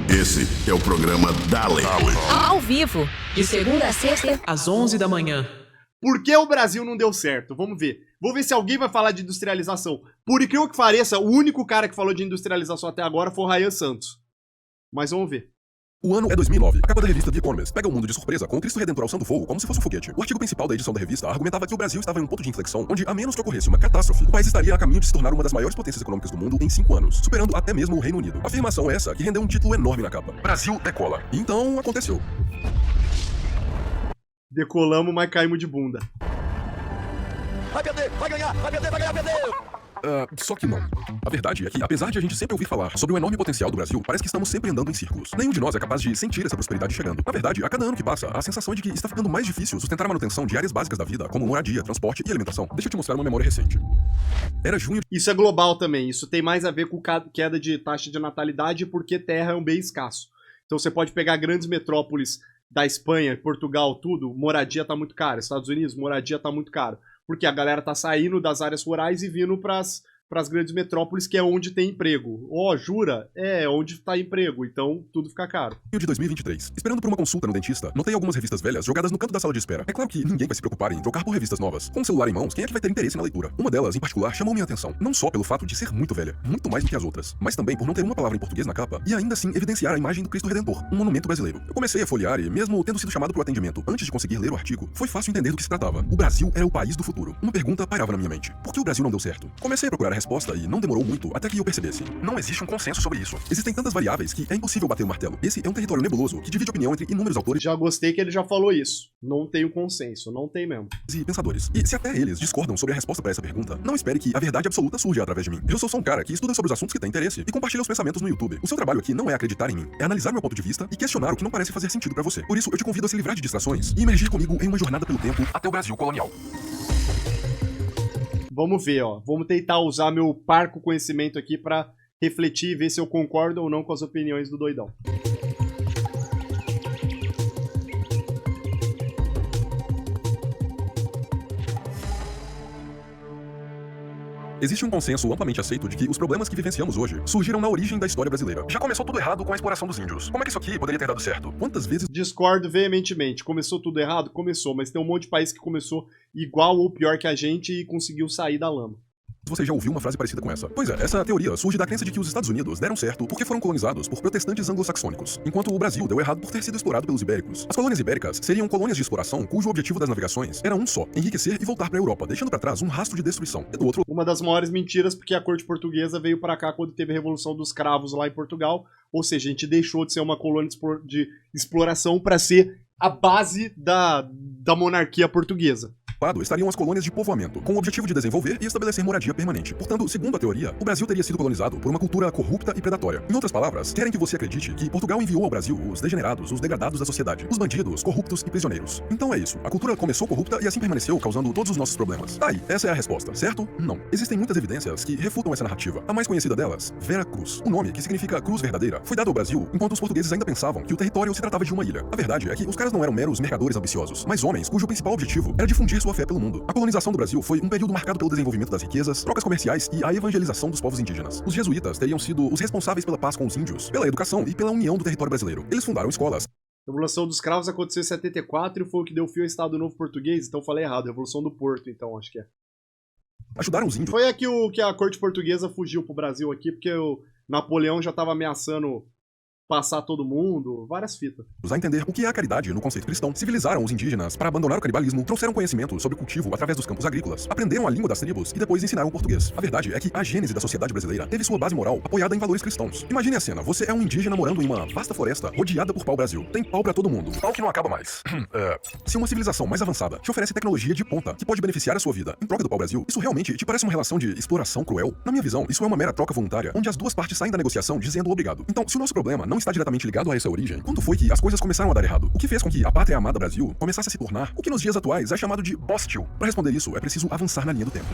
Esse é o programa Dale. Ao vivo, de segunda a sexta, às 11 da manhã. Por que o Brasil não deu certo? Vamos ver. Vou ver se alguém vai falar de industrialização. Por incrível que pareça, o único cara que falou de industrialização até agora foi o Ryan Santos. Mas vamos ver. O ano é 2009. A capa da revista The Economist pega o mundo de surpresa com o Cristo Redentor alçando voo como se fosse um foguete. O artigo principal da edição da revista argumentava que o Brasil estava em um ponto de inflexão onde, a menos que ocorresse uma catástrofe, o país estaria a caminho de se tornar uma das maiores potências econômicas do mundo em 5 anos, superando até mesmo o Reino Unido. A afirmação é essa que rendeu um título enorme na capa. Brasil decola. E então aconteceu. Decolamos, mas caímos de bunda. Vai perder, vai ganhar, vai perder, vai ganhar, vai perder! Só que não. A verdade é que, apesar de a gente sempre ouvir falar sobre o enorme potencial do Brasil, parece que estamos sempre andando em círculos. Nenhum de nós é capaz de sentir essa prosperidade chegando. Na verdade, a cada ano que passa, a sensação é de que está ficando mais difícil sustentar a manutenção de áreas básicas da vida, como moradia, transporte e alimentação. Deixa eu te mostrar uma memória recente. Era junho... Isso é global também. Isso tem mais a ver com queda de taxa de natalidade porque terra é um bem escasso. Então você pode pegar grandes metrópoles da Espanha, Portugal, tudo, moradia tá muito cara. Estados Unidos, moradia tá muito caro. Porque a galera tá saindo das áreas rurais e vindo pras grandes metrópoles, que é onde tem emprego. Jura? É onde tá emprego, então tudo fica caro. De 2023. Esperando por uma consulta no dentista, notei algumas revistas velhas jogadas no canto da sala de espera. É claro que ninguém vai se preocupar em trocar por revistas novas. Com o celular em mãos, quem é que vai ter interesse na leitura? Uma delas, em particular, chamou minha atenção. Não só pelo fato de ser muito velha, muito mais do que as outras, mas também por não ter uma palavra em português na capa e ainda assim evidenciar a imagem do Cristo Redentor, um monumento brasileiro. Eu comecei a folhear e, mesmo tendo sido chamado para o atendimento antes de conseguir ler o artigo, foi fácil entender do que se tratava. O Brasil era o país do futuro. Uma pergunta pairava na minha mente. Por que o Brasil não deu certo? Comecei a procurar a resposta e não demorou muito até que eu percebesse. Não existe um consenso sobre isso. Existem tantas variáveis que é impossível bater o martelo. Esse é um território nebuloso que divide opinião entre inúmeros autores. Já gostei que ele já falou isso. Não tem um consenso, não tem mesmo. E pensadores. E se até eles discordam sobre a resposta para essa pergunta, não espere que a verdade absoluta surja através de mim. Eu sou só um cara que estuda sobre os assuntos que tem interesse e compartilha os pensamentos no YouTube. O seu trabalho aqui não é acreditar em mim, é analisar meu ponto de vista e questionar o que não parece fazer sentido para você. Por isso, eu te convido a se livrar de distrações e emergir comigo em uma jornada pelo tempo até o Brasil colonial. Vamos ver, ó. Vamos tentar usar meu parco conhecimento aqui pra refletir e ver se eu concordo ou não com as opiniões do doidão. Existe um consenso amplamente aceito de que os problemas que vivenciamos hoje surgiram na origem da história brasileira. Já começou tudo errado com a exploração dos índios. Como é que isso aqui poderia ter dado certo? Quantas vezes... Discordo veementemente. Começou tudo errado? Começou, mas tem um monte de país que começou igual ou pior que a gente e conseguiu sair da lama. Você já ouviu uma frase parecida com essa? Pois é, essa teoria surge da crença de que os Estados Unidos deram certo porque foram colonizados por protestantes anglo-saxônicos, enquanto o Brasil deu errado por ter sido explorado pelos ibéricos. As colônias ibéricas seriam colônias de exploração cujo objetivo das navegações era um só: enriquecer e voltar para a Europa, deixando para trás um rastro de destruição. E do outro... Uma das maiores mentiras, porque a corte portuguesa veio para cá quando teve a Revolução dos Cravos lá em Portugal, ou seja, a gente deixou de ser uma colônia de exploração para ser a base da monarquia portuguesa. Estariam as colônias de povoamento, com o objetivo de desenvolver e estabelecer moradia permanente. Portanto, segundo a teoria, o Brasil teria sido colonizado por uma cultura corrupta e predatória. Em outras palavras, querem que você acredite que Portugal enviou ao Brasil os degenerados, os degradados da sociedade, os bandidos, corruptos e prisioneiros. Então é isso. A cultura começou corrupta e assim permaneceu, causando todos os nossos problemas. Tá aí, essa é a resposta, certo? Não. Existem muitas evidências que refutam essa narrativa. A mais conhecida delas, Vera Cruz. O nome, que significa cruz verdadeira, foi dado ao Brasil enquanto os portugueses ainda pensavam que o território se tratava de uma ilha. A verdade é que os caras não eram meros mercadores ambiciosos, mas homens cujo principal objetivo era difundir sua fé pelo mundo. A colonização do Brasil foi um período marcado pelo desenvolvimento das riquezas, trocas comerciais e a evangelização dos povos indígenas. Os jesuítas teriam sido os responsáveis pela paz com os índios, pela educação e pela união do território brasileiro. Eles fundaram escolas. A Revolução dos Cravos aconteceu em 74 e foi o que deu fim ao Estado Novo Português, então falei errado. Revolução do Porto, então, acho que é. Ajudaram os índios. Foi aqui que a corte portuguesa fugiu pro Brasil aqui, porque o Napoleão já tava ameaçando passar todo mundo, várias fitas. A entender o que é a caridade no conceito cristão, civilizaram os indígenas para abandonar o canibalismo, trouxeram conhecimento sobre o cultivo através dos campos agrícolas, aprenderam a língua das tribos e depois ensinaram o português. A verdade é que a gênese da sociedade brasileira teve sua base moral apoiada em valores cristãos. Imagine a cena, você é um indígena morando em uma vasta floresta rodeada por pau-brasil. Tem pau pra todo mundo. Pau que não acaba mais. Se uma civilização mais avançada te oferece tecnologia de ponta que pode beneficiar a sua vida em troca do pau-brasil, isso realmente te parece uma relação de exploração cruel? Na minha visão, isso é uma mera troca voluntária, onde as duas partes saem da negociação dizendo obrigado. Então, se o nosso problema não está diretamente ligado a essa origem, quando foi que as coisas começaram a dar errado? O que fez com que a pátria amada Brasil começasse a se tornar o que nos dias atuais é chamado de bóstil? Para responder isso, é preciso avançar na linha do tempo.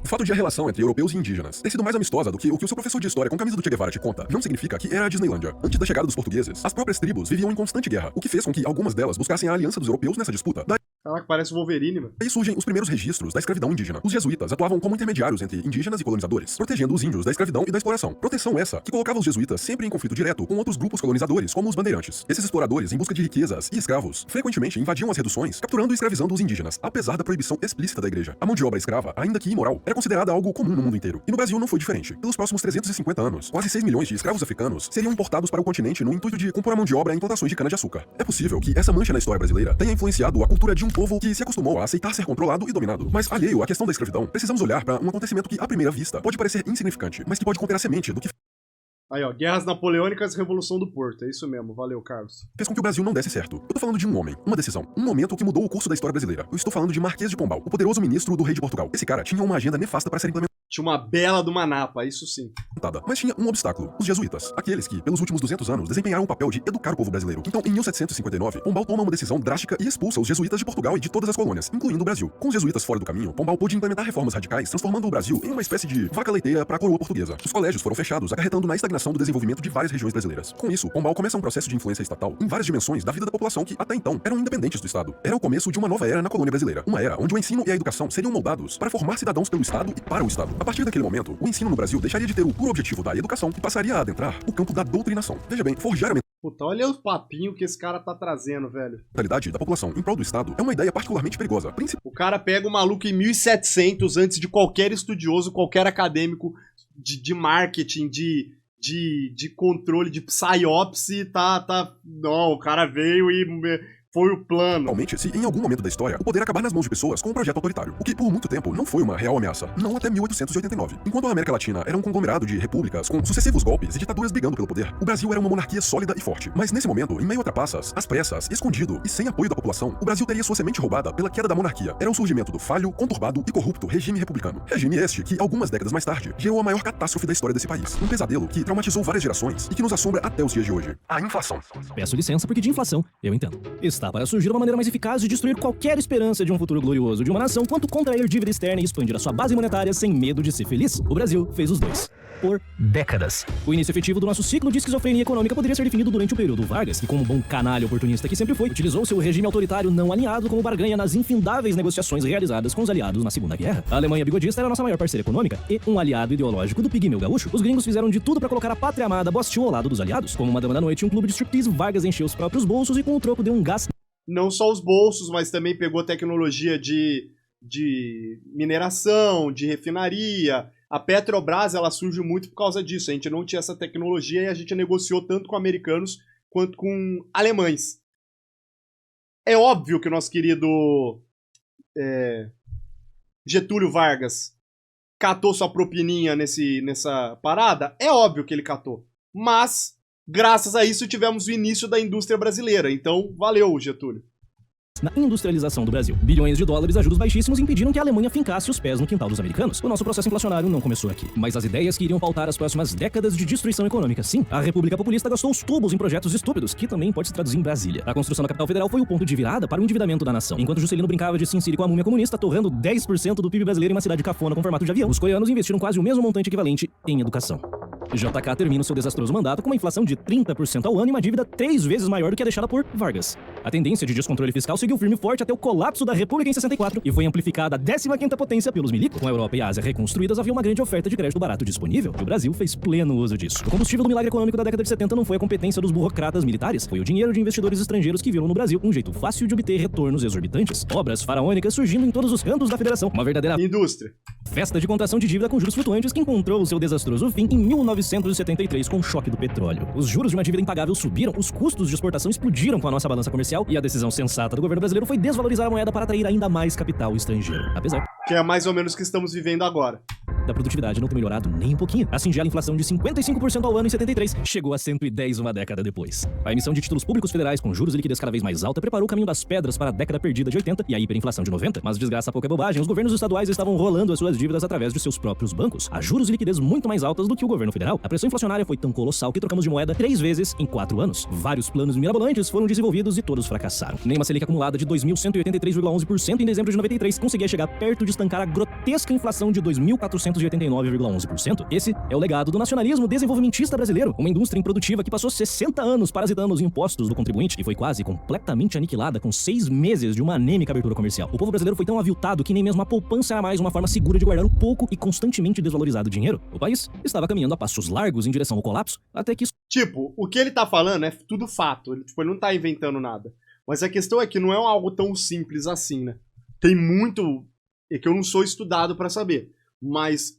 O fato de a relação entre europeus e indígenas ter sido mais amistosa do que o seu professor de história com camisa do Che Guevara te conta, não significa que era a Disneylândia. Antes da chegada dos portugueses, as próprias tribos viviam em constante guerra, o que fez com que algumas delas buscassem a aliança dos europeus nessa disputa. Caraca, parece o Wolverine, mano. Aí surgem os primeiros registros da escravidão indígena. Os jesuítas atuavam como intermediários entre indígenas e colonizadores, protegendo os índios da escravidão e da exploração. Proteção essa que colocava os jesuítas sempre em conflito direto com outros grupos colonizadores, como os bandeirantes. Esses exploradores, em busca de riquezas e escravos, frequentemente invadiam as reduções, capturando e escravizando os indígenas, apesar da proibição explícita da igreja. A mão de obra escrava, ainda que imoral, era considerada algo comum no mundo inteiro. E no Brasil não foi diferente. Pelos próximos 350 anos, quase 6 milhões de escravos africanos seriam importados para o continente no intuito de compor a mão de obra em plantações de cana-de-açúcar. É possível que essa mancha na história brasileira tenha influenciado a cultura de um povo que se acostumou a aceitar ser controlado e dominado. Mas alheio à questão da escravidão, precisamos olhar para um acontecimento que, à primeira vista, pode parecer insignificante, mas que pode conter a semente do que Aí, ó, Guerras Napoleônicas e Revolução do Porto. É isso mesmo. Valeu, Carlos. fez com que o Brasil não desse certo. Eu tô falando de um homem, uma decisão, um momento que mudou o curso da história brasileira. Eu estou falando de Marquês de Pombal, o poderoso ministro do rei de Portugal. Esse cara tinha uma agenda nefasta para ser implementada. Tinha uma bela do Manapa, isso sim. Mas tinha um obstáculo, os jesuítas, aqueles que, pelos últimos 200 anos, desempenharam o papel de educar o povo brasileiro. Então, em 1759, Pombal toma uma decisão drástica e expulsa os jesuítas de Portugal e de todas as colônias, incluindo o Brasil. Com os jesuítas fora do caminho, Pombal pôde implementar reformas radicais, transformando o Brasil em uma espécie de vaca leiteira para a coroa portuguesa. Os colégios foram fechados, acarretando na estagnação do desenvolvimento de várias regiões brasileiras. Com isso, Pombal começa um processo de influência estatal em várias dimensões da vida da população que, até então, eram independentes do Estado. Era o começo de uma nova era na colônia brasileira, uma era onde o ensino e a educação seriam moldados para formar cidadãos pelo Estado e para o Estado. A partir daquele momento, o ensino no Brasil deixaria de ter o puro objetivo da educação e passaria a adentrar o campo da doutrinação. Veja bem, forjar a Puta, olha o papinho que esse cara tá trazendo, velho. mentalidade da população em prol do Estado é uma ideia particularmente perigosa, O cara pega o maluco em 1700, antes de qualquer estudioso, qualquer acadêmico de marketing, de controle, de psyops, Não, o cara veio e foi o plano. principalmente se em algum momento da história o poder acabar nas mãos de pessoas com um projeto autoritário, o que por muito tempo não foi uma real ameaça, não até 1889. Enquanto a América Latina era um conglomerado de repúblicas com sucessivos golpes e ditaduras brigando pelo poder, o Brasil era uma monarquia sólida e forte. Mas nesse momento, em meio a trapaças, às pressas, escondido e sem apoio da população, o Brasil teria sua semente roubada pela queda da monarquia. Era o surgimento do falho, conturbado e corrupto regime republicano. Regime este que, algumas décadas mais tarde, gerou a maior catástrofe da história desse país. Um pesadelo que traumatizou várias gerações e que nos assombra até os dias de hoje. A inflação. Peço licença porque de inflação, eu entendo. Está para surgir uma maneira mais eficaz de destruir qualquer esperança de um futuro glorioso de uma nação quanto contrair dívida externa e expandir a sua base monetária sem medo de ser feliz. O Brasil fez os dois. Por décadas. O início efetivo do nosso ciclo de esquizofrenia econômica poderia ser definido durante o período Vargas, que, como um bom canalha oportunista que sempre foi, utilizou seu regime autoritário não alinhado como barganha nas infindáveis negociações realizadas com os aliados na Segunda Guerra. A Alemanha bigodista era a nossa maior parceira econômica e um aliado ideológico do pigmeu gaúcho. Os gringos fizeram de tudo para colocar a pátria amada Bostil ao lado dos aliados. Como uma dama da noite e um clube de striptease, Vargas encheu os próprios bolsos e com o troco deu um gás. Não só os bolsos, mas também pegou tecnologia de mineração, de refinaria. A Petrobras, ela surge muito por causa disso. A gente não tinha essa tecnologia e a gente negociou tanto com americanos quanto com alemães. É óbvio que o nosso querido Getúlio Vargas catou sua propininha nessa parada. É óbvio que ele catou. Mas, graças a isso, tivemos o início da indústria brasileira. Então, valeu, Getúlio. Na industrialização do Brasil. Bilhões de dólares a juros baixíssimos impediram que a Alemanha fincasse os pés no quintal dos americanos. O nosso processo inflacionário não começou aqui, mas as ideias que iriam pautar as próximas décadas de destruição econômica. Sim, a República Populista gastou os tubos em projetos estúpidos, que também pode se traduzir em Brasília. A construção da capital federal foi o ponto de virada para o endividamento da nação. Enquanto Juscelino brincava de Sin City com a múmia comunista, torrando 10% do PIB brasileiro em uma cidade cafona com formato de avião, os coreanos investiram quase o mesmo montante equivalente em educação. JK termina o seu desastroso mandato com uma inflação de 30% ao ano e uma dívida 3 vezes maior do que a deixada por Vargas. A tendência de descontrole fiscal seguiu firme e forte até o colapso da República em 64 e foi amplificada a 15ª potência pelos milicos. Com a Europa e a Ásia reconstruídas, havia uma grande oferta de crédito barato disponível e o Brasil fez pleno uso disso. O combustível do milagre econômico da década de 70 não foi a competência dos burocratas militares, foi o dinheiro de investidores estrangeiros que viram no Brasil um jeito fácil de obter retornos exorbitantes. Obras faraônicas surgindo em todos os cantos da federação. Uma verdadeira Indústria. festa de contração de dívida com juros flutuantes que encontrou o seu desastroso fim em 1973 com o choque do petróleo. Os juros de uma dívida impagável subiram, os custos de exportação explodiram com a nossa balança comercial e a decisão sensata do governo brasileiro foi desvalorizar a moeda para atrair ainda mais capital estrangeiro. Apesar Que é mais ou menos o que estamos vivendo agora. da produtividade não ter melhorado nem um pouquinho. A singela inflação de 55% ao ano em 73 chegou a 110 uma década depois. A emissão de títulos públicos federais com juros e liquidez cada vez mais alta preparou o caminho das pedras para a década perdida de 80 e a hiperinflação de 90. Mas desgraça pouca é bobagem, os governos estaduais estavam rolando as suas dívidas através de seus próprios bancos, a juros e liquidez muito mais altas do que o governo federal. A pressão inflacionária foi tão colossal que trocamos de moeda 3 vezes em 4 anos. Vários planos mirabolantes foram desenvolvidos e todos fracassaram. Nem uma Selic acumulada de 2.183,11% em dezembro de 93 conseguia chegar perto de estancar a grotesca inflação de 2.400 crescimentos de 89,11%. Esse é o legado do nacionalismo desenvolvimentista brasileiro, uma indústria improdutiva que passou 60 anos parasitando os impostos do contribuinte e foi quase completamente aniquilada com 6 meses de uma anêmica abertura comercial. O povo brasileiro foi tão aviltado que nem mesmo a poupança era mais uma forma segura de guardar o pouco e constantemente desvalorizado dinheiro. O país estava caminhando a passos largos em direção ao colapso, até que... Tipo, o que ele tá falando é tudo fato. Ele não tá inventando nada. Mas a questão é que não é algo tão simples assim, né? Tem muito... É que eu não sou estudado pra saber. Mas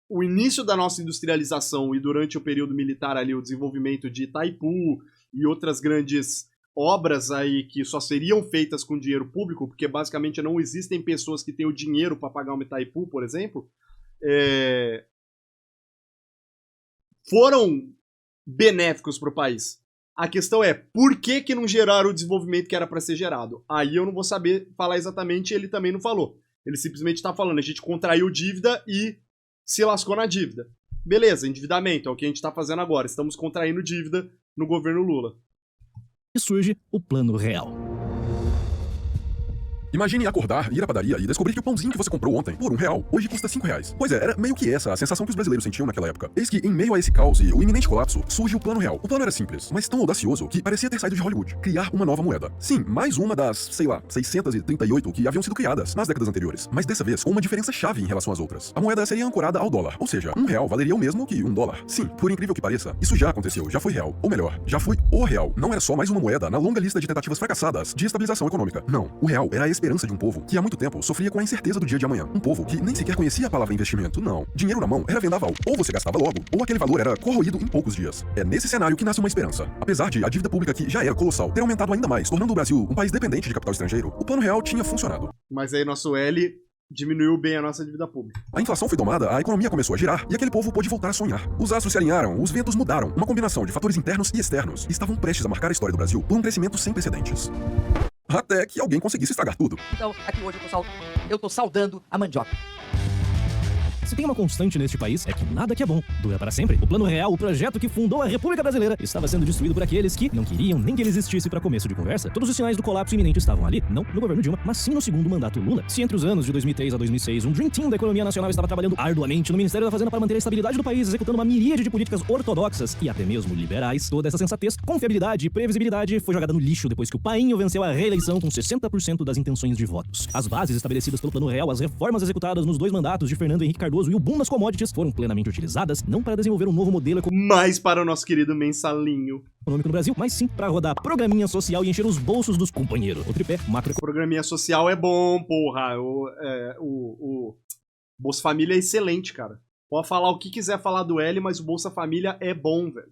o início da nossa industrialização e durante o período militar ali, o desenvolvimento de Itaipu e outras grandes obras aí que só seriam feitas com dinheiro público, porque basicamente não existem pessoas que têm o dinheiro para pagar uma Itaipu, por exemplo, foram benéficos para o país. A questão é, por que não geraram o desenvolvimento que era para ser gerado? Aí eu não vou saber falar exatamente, ele também não falou. Ele simplesmente está falando, a gente contraiu dívida e se lascou na dívida. Beleza, endividamento, é o que a gente está fazendo agora. Estamos contraindo dívida no governo Lula. E surge o Plano Real. Imagine acordar, ir à padaria e descobrir que o pãozinho que você comprou ontem, por R$1, hoje custa R$5. Pois é, era meio que essa a sensação que os brasileiros sentiam naquela época. Eis que, em meio a esse caos e o iminente colapso, surge o Plano Real. O plano era simples, mas tão audacioso que parecia ter saído de Hollywood. Criar uma nova moeda. Sim, mais uma das, 638 que haviam sido criadas nas décadas anteriores. Mas dessa vez, com uma diferença chave em relação às outras. A moeda seria ancorada ao dólar, ou seja, R$1 valeria o mesmo que $1. Sim, por incrível que pareça, isso já aconteceu, já foi real. Ou melhor, já foi o real. Não era só mais uma moeda na longa lista de tentativas fracassadas de estabilização econômica. Não, o real era a esperança de um povo que há muito tempo sofria com a incerteza do dia de amanhã. Um povo que nem sequer conhecia a palavra investimento, não. Dinheiro na mão era vendaval. Ou você gastava logo, ou aquele valor era corroído em poucos dias. É nesse cenário que nasce uma esperança. Apesar de a dívida pública, que já era colossal, ter aumentado ainda mais, tornando o Brasil um país dependente de capital estrangeiro, o Plano Real tinha funcionado. Mas aí nosso L diminuiu bem a nossa dívida pública. A inflação foi domada, a economia começou a girar e aquele povo pôde voltar a sonhar. Os astros se alinharam, os ventos mudaram, uma combinação de fatores internos e externos e estavam prestes a marcar a história do Brasil por um crescimento sem precedentes. Até que alguém conseguisse estragar tudo. Então, aqui hoje eu tô saudando a mandioca. Se tem uma constante neste país, é que nada que é bom dura para sempre. O Plano Real, o projeto que fundou a República Brasileira, estava sendo destruído por aqueles que não queriam nem que ele existisse para começo de conversa. Todos os sinais do colapso iminente estavam ali, não no governo Dilma, mas sim no segundo mandato Lula. Se entre os anos de 2003 a 2006, um Dream Team da economia nacional estava trabalhando arduamente no Ministério da Fazenda para manter a estabilidade do país, executando uma miríade de políticas ortodoxas e até mesmo liberais, toda essa sensatez, confiabilidade e previsibilidade foi jogada no lixo depois que o painho venceu a reeleição com 60% das intenções de votos. As bases estabelecidas pelo Plano Real, as reformas executadas nos 2 mandatos de Fernando Henrique Cardoso e o boom das commodities foram plenamente utilizadas, não para desenvolver um novo modelo Mas para o nosso querido mensalinho econômico no Brasil, mas sim para rodar programinha social e encher os bolsos dos companheiros. O tripé macro... Programinha social é bom, porra. O Bolsa Família é excelente, cara. Pode falar o que quiser falar do L, mas o Bolsa Família é bom, velho.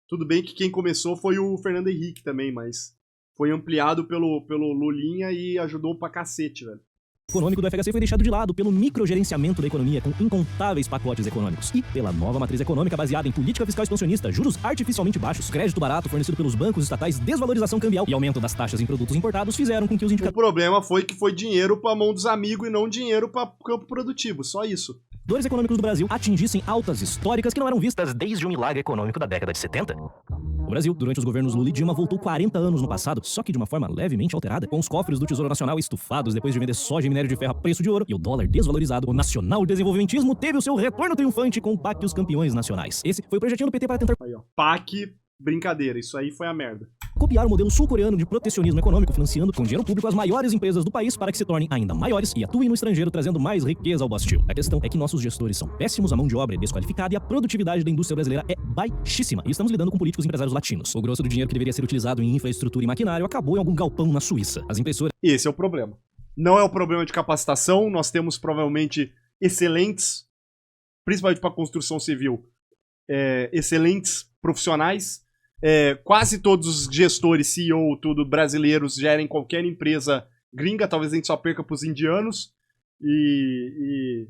Tudo bem que quem começou foi o Fernando Henrique também, mas foi ampliado pelo Lulinha e ajudou pra cacete, velho. econômico do FHC foi deixado de lado pelo microgerenciamento da economia com incontáveis pacotes econômicos e pela nova matriz econômica baseada em política fiscal expansionista, juros artificialmente baixos, crédito barato fornecido pelos bancos estatais, desvalorização cambial e aumento das taxas em produtos importados fizeram com que os O indicadores problema foi que foi dinheiro pra mão dos amigos e não dinheiro pra campo produtivo, só isso. econômicos do Brasil atingissem altas históricas que não eram vistas desde o milagre econômico da década de 70. O Brasil, durante os governos Lula e Dilma, voltou 40 anos no passado, só que de uma forma levemente alterada, com os cofres do Tesouro Nacional estufados depois de vender soja e minério de ferro a preço de ouro e o dólar desvalorizado. O nacional desenvolvimentismo teve o seu retorno triunfante com o PAC e os campeões nacionais. Esse foi o projetinho do PT para tentar Aí, ó. PAC, brincadeira, isso aí foi a merda. copiar o modelo sul-coreano de protecionismo econômico, financiando com dinheiro público as maiores empresas do país para que se tornem ainda maiores e atuem no estrangeiro, trazendo mais riqueza ao Bastil. A questão é que nossos gestores são péssimos, a mão de obra é desqualificada e a produtividade da indústria brasileira é baixíssima. E estamos lidando com políticos e empresários latinos. O grosso do dinheiro que deveria ser utilizado em infraestrutura e maquinário acabou em algum galpão na Suíça. As impressoras... Esse é o problema. Não é o problema de capacitação, nós temos provavelmente excelentes, principalmente para construção civil, excelentes profissionais. Quase todos os gestores, CEO, tudo brasileiros gerem qualquer empresa gringa, talvez a gente só perca pros indianos. E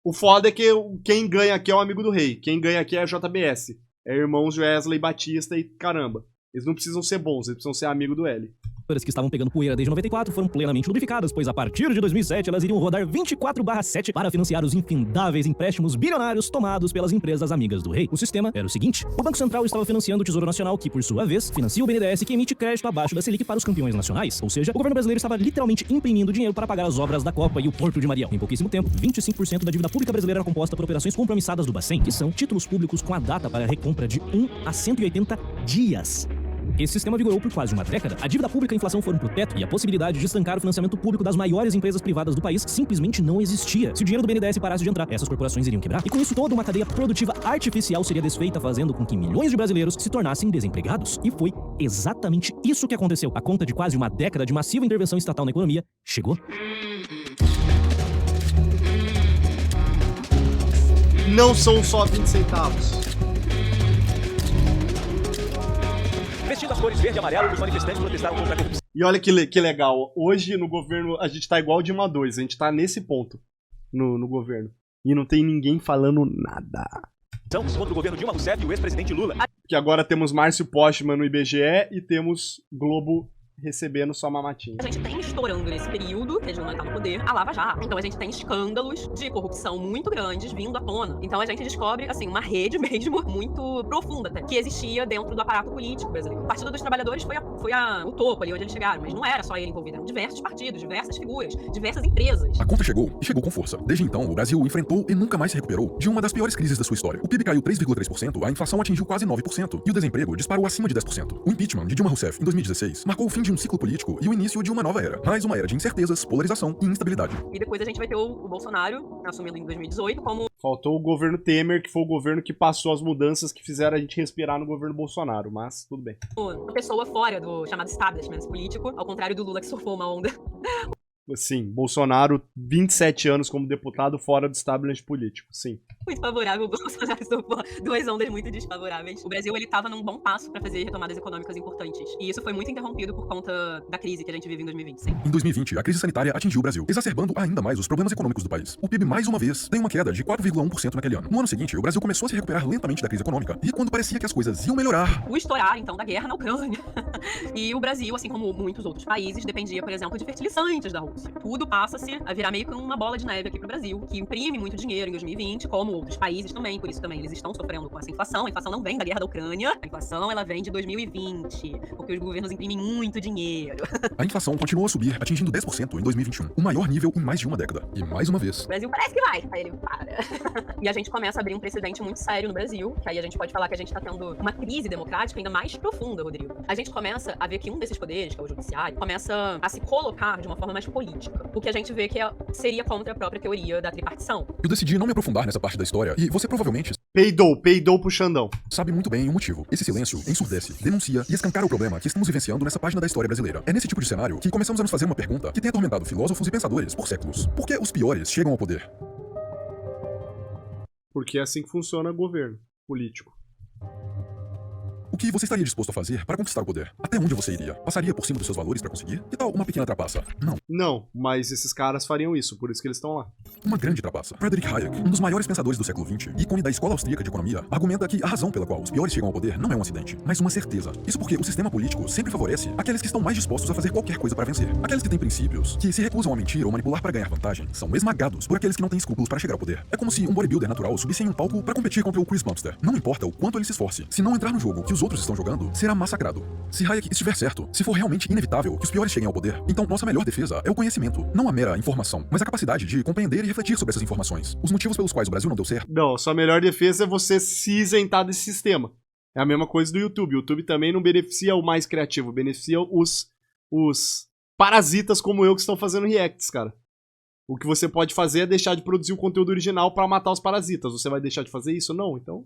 o foda é que quem ganha aqui é o amigo do rei. Quem ganha aqui é a JBS. É irmãos Wesley Batista e caramba. Eles não precisam ser bons, eles precisam ser amigo do L. Que estavam pegando poeira desde 94 foram plenamente lubrificadas, pois a partir de 2007 elas iriam rodar 24/7 para financiar os infindáveis empréstimos bilionários tomados pelas empresas amigas do rei. O sistema era o seguinte: o Banco Central estava financiando o Tesouro Nacional, que por sua vez financia o BNDES, que emite crédito abaixo da Selic para os campeões nacionais. Ou seja, o governo brasileiro estava literalmente imprimindo dinheiro para pagar as obras da Copa e o Porto de Mariel. Em pouquíssimo tempo, 25% da dívida pública brasileira era composta por operações compromissadas do Bacen, que são títulos públicos com a data para a recompra de 1 a 180 dias. Esse sistema vigorou por quase uma década. A dívida pública e a inflação foram pro teto e a possibilidade de estancar o financiamento público das maiores empresas privadas do país simplesmente não existia. Se o dinheiro do BNDES parasse de entrar, essas corporações iriam quebrar. E com isso, toda uma cadeia produtiva artificial seria desfeita, fazendo com que milhões de brasileiros se tornassem desempregados. E foi exatamente isso que aconteceu. A conta de quase uma década de massiva intervenção estatal na economia chegou. Não são só 20 centavos. Vestindo as cores verde e amarelo, os manifestantes protestaram contra a corrupção. E olha que legal, hoje no governo a gente tá igual Dilma 2, a gente tá nesse ponto no governo. E não tem ninguém falando nada. Contra o governo Dilma Rousseff e o ex-presidente Lula. Que agora temos Márcio Postman no IBGE e temos Globo recebendo sua mamatinha. A gente tem estourando nesse período, que a Dilma tá no poder, a Lava Jato. Então a gente tem escândalos de corrupção muito grandes vindo à tona. Então a gente descobre, assim, uma rede mesmo muito profunda até, que existia dentro do aparato político brasileiro. O Partido dos Trabalhadores foi o topo ali onde eles chegaram, mas não era só ele envolvido, eram diversos partidos, diversas figuras, diversas empresas. A conta chegou, e chegou com força. Desde então, o Brasil enfrentou e nunca mais se recuperou de uma das piores crises da sua história. O PIB caiu 3,3%, a inflação atingiu quase 9% e o desemprego disparou acima de 10%. O impeachment de Dilma Rousseff, em 2016, marcou o fim de um ciclo político e o início de uma nova era. Mais uma era de incertezas, polarização e instabilidade. E depois a gente vai ter o Bolsonaro assumindo em 2018 como... Faltou o governo Temer, que foi o governo que passou as mudanças que fizeram a gente respirar no governo Bolsonaro, mas tudo bem. uma pessoa fora do chamado establishment político, ao contrário do Lula que surfou uma onda. Sim, Bolsonaro, 27 anos como deputado fora do establishment político, sim. Muito favorável, o Bolsonaro surfou duas ondas muito desfavoráveis. O Brasil, ele tava num bom passo para fazer retomadas econômicas importantes. E isso foi muito interrompido por conta da crise que a gente vive em 2020, sim. Em 2020, a crise sanitária atingiu o Brasil, exacerbando ainda mais os problemas econômicos do país. O PIB, mais uma vez, tem uma queda de 4,1% naquele ano. No ano seguinte, o Brasil começou a se recuperar lentamente da crise econômica, e quando parecia que as coisas iam melhorar... O estourar, então, da guerra na Ucrânia. E o Brasil, assim como muitos outros países, dependia, por exemplo, de fertilizantes da Rússia. Tudo passa a virar meio que uma bola de neve aqui pro Brasil, que imprime muito dinheiro em 2020, como outros países também, por isso também eles estão sofrendo com essa inflação. A inflação não vem da guerra da Ucrânia, a inflação ela vem de 2020, porque os governos imprimem muito dinheiro. A inflação continuou a subir, atingindo 10% em 2021, o maior nível em mais de uma década. E mais uma vez... O Brasil parece que vai, aí ele para. E a gente começa a abrir um precedente muito sério no Brasil, que aí a gente pode falar que a gente tá tendo uma crise democrática ainda mais profunda, Rodrigo. A gente começa a ver que um desses poderes, que é o judiciário, começa a se colocar de uma forma mais política, porque a gente vê que seria contra a própria teoria da tripartição. Eu decidi não me aprofundar nessa parte da história e você provavelmente... Peidou pro Xandão. Sabe muito bem o motivo. Esse silêncio ensurdece, denuncia e escancara o problema que estamos vivenciando nessa página da história brasileira. É nesse tipo de cenário que começamos a nos fazer uma pergunta que tem atormentado filósofos e pensadores por séculos. Por que os piores chegam ao poder? Porque é assim que funciona o governo político. O que você estaria disposto a fazer para conquistar o poder? Até onde você iria? Passaria por cima dos seus valores para conseguir? Que tal uma pequena trapaça? Não. Não, mas esses caras fariam isso, por isso que eles estão lá. Uma grande trapaça. Friedrich Hayek, um dos maiores pensadores do século XX, ícone da escola austríaca de economia, argumenta que a razão pela qual os piores chegam ao poder não é um acidente, mas uma certeza. Isso porque o sistema político sempre favorece aqueles que estão mais dispostos a fazer qualquer coisa para vencer. Aqueles que têm princípios, que se recusam a mentir ou manipular para ganhar vantagem, são esmagados por aqueles que não têm escrúpulos para chegar ao poder. É como se um bodybuilder natural subisse em um palco para competir contra o Chris Bumster. Não importa o quanto ele se esforce, se não entrar no jogo que os outros estão jogando, será massacrado. Se Hayek estiver certo, se for realmente inevitável que os piores cheguem ao poder, então nossa melhor defesa é o conhecimento, não a mera informação, mas a capacidade de compreender e refletir sobre essas informações. Os motivos pelos quais o Brasil não deu certo. Não, sua melhor defesa é você se isentar desse sistema. É a mesma coisa do YouTube. O YouTube também não beneficia o mais criativo, beneficia os parasitas como eu que estão fazendo reacts, cara. O que você pode fazer é deixar de produzir o conteúdo original pra matar os parasitas. Você vai deixar de fazer isso? Não, então...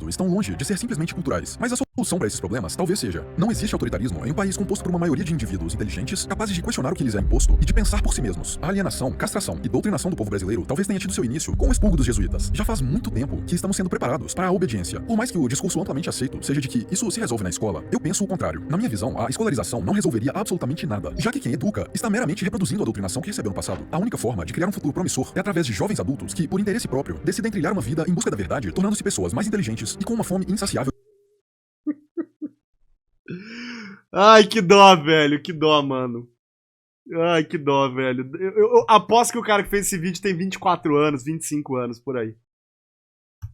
Estão longe de ser simplesmente culturais, mas a solução para esses problemas talvez seja: não existe autoritarismo em um país composto por uma maioria de indivíduos inteligentes capazes de questionar o que lhes é imposto e de pensar por si mesmos. A alienação, castração e doutrinação do povo brasileiro talvez tenha tido seu início com o expurgo dos jesuítas. Já faz muito tempo que estamos sendo preparados para a obediência. Por mais que o discurso amplamente aceito seja de que isso se resolve na escola, eu penso o contrário. Na minha visão, a escolarização não resolveria absolutamente nada, já que quem educa está meramente reproduzindo a doutrinação que recebeu no passado. A única forma de criar um futuro promissor é através de jovens adultos que, por interesse próprio, decidem trilhar uma vida em busca da verdade, tornando-se pessoas mais inteligentes e com uma fome insaciável. Ai, que dó, velho. Que dó, mano. Ai, que dó, velho. Eu aposto que o cara que fez esse vídeo tem 24 anos, 25 anos, por aí.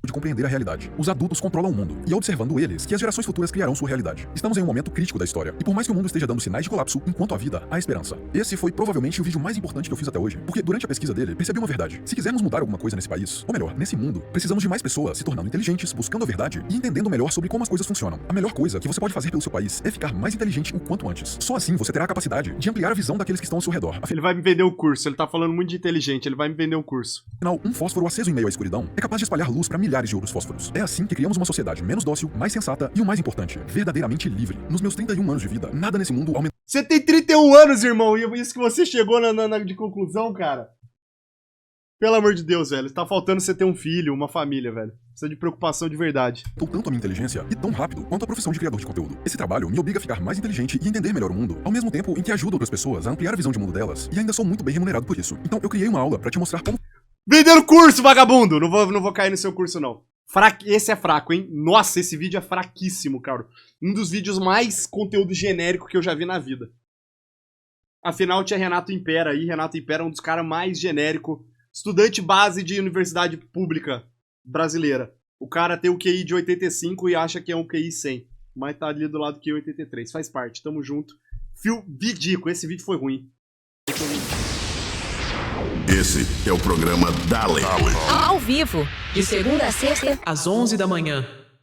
De compreender a realidade. Os adultos controlam o mundo, e é observando eles que as gerações futuras criarão sua realidade. Estamos em um momento crítico da história, e por mais que o mundo esteja dando sinais de colapso, enquanto há vida, há esperança. Esse foi provavelmente o vídeo mais importante que eu fiz até hoje, porque durante a pesquisa dele, percebi uma verdade. Se quisermos mudar alguma coisa nesse país, ou melhor, nesse mundo, precisamos de mais pessoas se tornando inteligentes, buscando a verdade e entendendo melhor sobre como as coisas funcionam. A melhor coisa que você pode fazer pelo seu país é ficar mais inteligente o quanto antes. Só assim você terá a capacidade de ampliar a visão daqueles que estão ao seu redor. Ele vai me vender o curso, ele tá falando muito de inteligente, ele vai me vender um curso. Afinal, um fósforo aceso em meio à escuridão é capaz de espalhar luz para milhares de outros fósforos. É assim que criamos uma sociedade menos dócil, mais sensata e, o mais importante, verdadeiramente livre. Nos meus 31 anos de vida, nada nesse mundo aumentou. Você tem 31 anos, irmão, e isso que você chegou de conclusão, cara? Pelo amor de Deus, velho. Tá faltando você ter um filho, uma família, velho. Precisa de preocupação de verdade. Tanto a minha inteligência e tão rápido quanto a profissão de criador de conteúdo. Esse trabalho me obriga a ficar mais inteligente e entender melhor o mundo, ao mesmo tempo em que ajuda outras pessoas a ampliar a visão de mundo delas, e ainda sou muito bem remunerado por isso. Então eu criei uma aula pra te mostrar como... Vendendo curso, vagabundo! Não vou cair no seu curso, não. Esse é fraco, hein? Nossa, esse vídeo é fraquíssimo, cara. Um dos vídeos mais conteúdo genérico que eu já vi na vida. Afinal, tinha Renato Impera aí. Renato Impera é um dos caras mais genéricos. Estudante base de universidade pública brasileira. O cara tem o QI de 85 e acha que é um QI 100. Mas tá ali do lado do QI 83. Faz parte, tamo junto. Vidico, esse vídeo foi ruim. Esse é o programa Dale. Ao vivo, de segunda a sexta, às 11 da manhã.